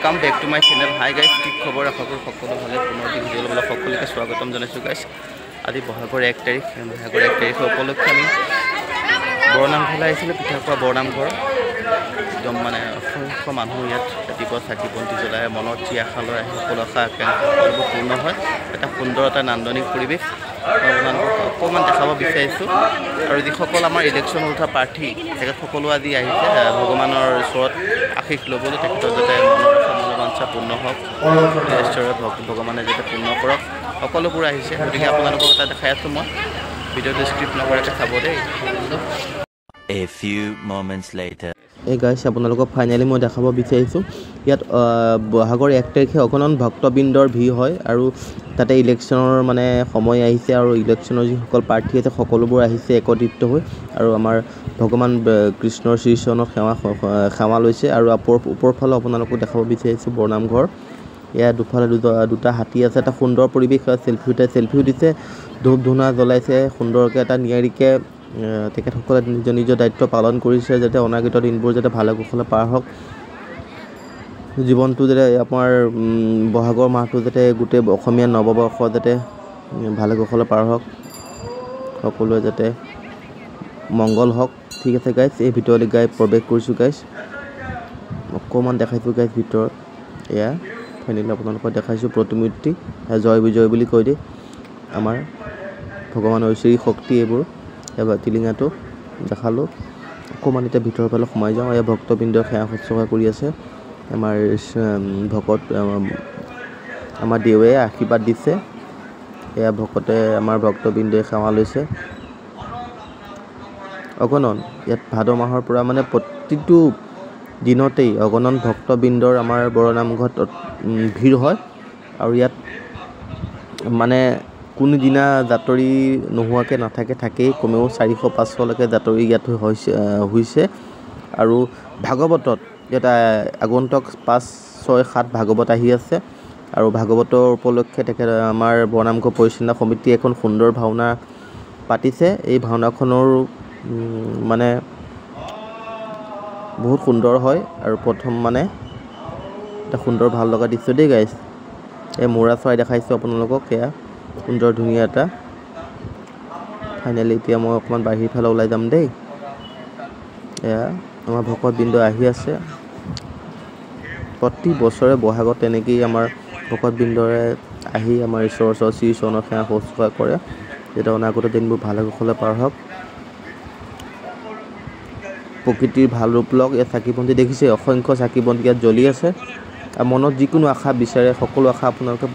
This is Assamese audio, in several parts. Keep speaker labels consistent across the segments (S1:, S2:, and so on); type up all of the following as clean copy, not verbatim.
S1: Welcome back to my channel. Hi guys की खबर आशा करूँ सकलो भाले पुनः भिडिओ लबले सकलोके स्वागतम जानाइছোঁ गाइस। आज बहागर 1 तारिख बहागर 1 तारिख उपलक्षे आम बरनामघर आइছিলোঁ पिठाखोৱা बरनामघर एकदम माने असंख्य मानुह इयात रातिपुৱা চাকি বন্তি জ্বলাই মনত যি আশা লৈ আহে সকলো আশা আকাংক্ষা সকলোবোৰ পূৰ্ণ হয়। এটা সুন্দৰ এটা নান্দনিক পৰিৱেশ আপোনালোকক অকণমান দেখাব বিচাৰিছোঁ। আৰু যিসকল আমাৰ ইলেকশ্যন উঠা প্ৰাৰ্থী তেখেতসকলো আজি আহিছে ভগৱানৰ ওচৰত আশীষ ল'বলৈ, তেখেতৰ যাতে মনোবাঞ্ছা পূৰ্ণ হওক, ভগৱানে যাতে পূৰ্ণ কৰক, সকলোবোৰ আহিছে। গতিকে আপোনালোকক এটা দেখাই আছোঁ মই, ভিডিঅ'টো স্ক্ৰিপ্ট নকৰাকৈ চাব দেই।
S2: A few moments later.
S3: এই গাইছ আপোনালোকক ফাইনেলি মই দেখাব বিচাৰিছোঁ ইয়াত বহাগৰ 1 তাৰিখে অগণন ভক্তবৃন্দৰ ভিৰ হয় আৰু তাতে ইলেকশ্যনৰ মানে সময় আহিছে আৰু ইলেকশ্যনৰ যিসকল প্ৰাৰ্থী আছে সকলোবোৰ আহিছে একত্ৰিত হৈ আৰু আমাৰ ভগৱান কৃষ্ণৰ শ্ৰীচৰণত সেৱা লৈছে। আৰু ওপৰ ফালে আপোনালোকক দেখাব বিচাৰিছোঁ বৰনামঘৰ। ইয়াত দুফালে দুটা হাতী আছে, এটা সুন্দৰ পৰিৱেশ। চেলফিও দিছে, ধূপ ধূনা জ্বলাইছে সুন্দৰকৈ, এটা নিয়াৰিকৈ তেখেতসকলে নিজৰ দায়িত্ব পালন কৰিছে যাতে অনাগত দিনবোৰ যাতে ভালে কুশলে পাৰ হওক, জীৱনটো যাতে আমাৰ বহাগৰ মাহটো যাতে গোটেই অসমীয়া নৱবৰ্ষ যাতে ভালে কুশলে পাৰ হওক, সকলোৱে যাতে মংগল হওক। ঠিক আছে গাইছ, এই ভিতৰলৈ প্ৰৱেশ কৰিছোঁ গাইছ, অকণমান দেখাইছোঁ গাইছ ভিতৰত। এয়া ফাইনেলি আপোনালোকক দেখাইছোঁ প্ৰতিমূৰ্তি, জয় বিজয় বুলি কৈ দিয়ে আমাৰ ভগৱানৰ শ্ৰী শক্তি। এইবোৰ এবাৰ টিলিঙাটো দেখালোঁ, অকণমান এতিয়া ভিতৰৰ ফালে সোমাই যাওঁ। এয়া ভক্তবৃন্দৰ সেৱা শুশ্ৰূষা কৰি আছে। আমাৰ ভকত আমাৰ দেৱে আশীৰ্বাদ দিছে। এয়া ভকতে আমাৰ ভক্তবৃন্দই সেৱা লৈছে অগণন। ইয়াত ভাদ মাহৰ পৰা মানে প্ৰতিটো দিনতেই অগণন ভক্তবৃন্দৰ আমাৰ বৰনামঘৰত ভিৰ হয়। আৰু ইয়াত মানে কোনোদিনা জাতৰি নোহোৱাকৈ নাথাকে, থাকেই কমেও 400-500লৈকে জাতৰি ইয়াত হৈছে। আৰু ভাগৱতত ইয়াত আগন্তুক 5-6-7 ভাগৱত আহি আছে। আৰু ভাগৱতৰ উপলক্ষে তেখেত আমাৰ বৰনামঘৰ পৰিচালনা সমিতিয়ে এখন সুন্দৰ ভাওনা পাতিছে। এই ভাওনাখনৰ মানে বহুত সুন্দৰ হয় আৰু প্ৰথম মানে এটা সুন্দৰ ভাল লগা দৃশ্য দেই গাইছ। এই মৌৰা চৰাই দেখাইছোঁ আপোনালোকক, সেয়া সুন্দৰ ধুনীয়া এটা। ফাইনেলি এতিয়া মই অকণমান বাহিৰ ফালে ওলাই যাম দেই। এয়া আমাৰ ভকতবৃন্দ আহি আছে। প্ৰতি বছৰে বহাগত তেনেকেই আমাৰ ভকতবৃন্দৰে আহি আমাৰ ঈশ্বৰৰ ওচৰত শ্ৰীচৰণৰ সেৱা শুশ্ৰূষা কৰে যাতে অনাগত দিনবোৰ ভালে কুশলে পাৰ হওক, প্ৰকৃতিৰ ভাল ৰূপ লওক। ইয়াত চাকি বন্তি দেখিছে, অসংখ্য চাকি বন্তি ইয়াত জ্বলি আছে। আৰু মনত যিকোনো আশা বিচাৰে সকলো আশা আপোনালোকে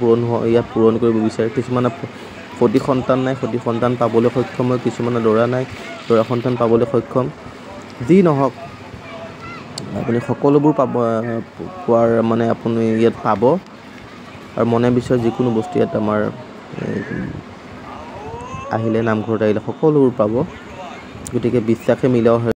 S3: ইয়াত পূৰণ কৰিব বিচাৰে। কিছুমানে সতি সন্তান নাই, সতি সন্তান পাবলৈ সক্ষম হয়, কিছুমানে ল'ৰা নাই, ল'ৰা সন্তান পাবলৈ সক্ষম। যি নহওক আপুনি সকলোবোৰ পোৱাৰ মানে আপুনি ইয়াত পাব। আৰু মনে বিচৰা যিকোনো বস্তু ইয়াত আমাৰ আহিলে নামঘৰত আহিলে সকলোবোৰ পাব। গতিকে বিশ্বাসে মিলাও হয়।